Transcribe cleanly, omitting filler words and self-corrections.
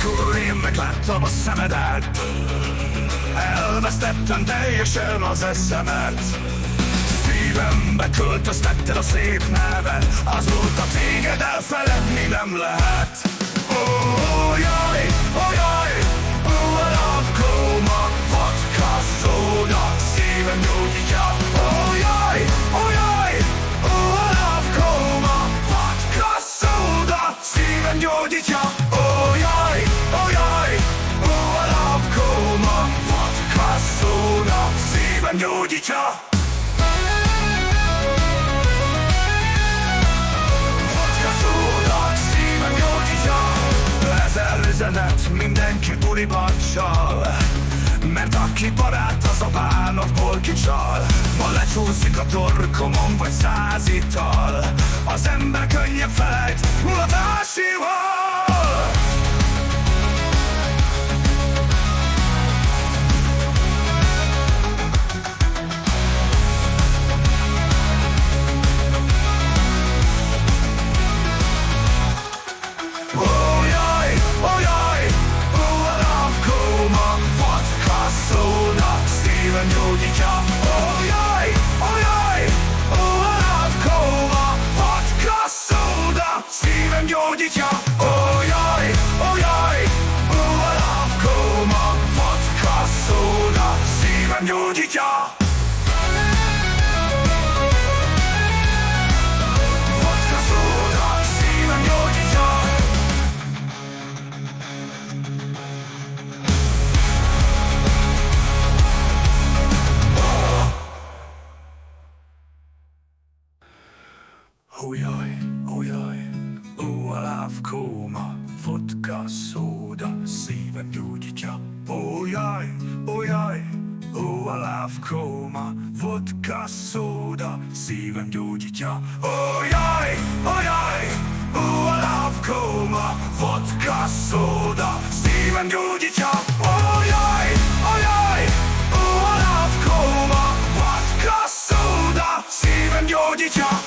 Amikor én megláttam a szemedet, elvesztettem teljesen az eszemet. Szívembe költöztetted a szép nevet, azóta téged elfeledni nem lehet. Oh, jaj, oh, jaj, oh, a love coma, vodka, szóda, szívem gyógyítja. Oh, jaj, oh, jaj, oh, a love coma, vodka, szóda, szívem gyógyítja. Oh, jaj, oh, jaj, oh, a love coma, vodka, szóda, szívem gyógyítja. Üzenet mindenki buliban csal, mert aki barát, az a bánatból kicsal. Ma lecsúszik a torkomon vagy 100 ital, az ember könnyebb felejt mulatásival. Szívem gyógyítja. Oh, jaj, oh, jaj, oh, a love coma, vodka, szóda, szívem gyógyítja. Oh, jaj, oh, jaj, oh, a love coma, vodka, szóda, szívem gyógyítja. Vodka, szóda, szívem gyógyítja. Oh jaj, oh jaj, oh, a love coma, vodka, szóda, szívem gyógyítja. Oh jaj, oh jaj, oh, a love coma, vodka, szóda, szívem gyógyítja. Oh jaj, oh jaj, oh, a love coma, vodka, szóda, szívem gyógyítja. Oh jaj, oh jaj, oh, a love coma, vodka, szóda, szívem gyógyítja.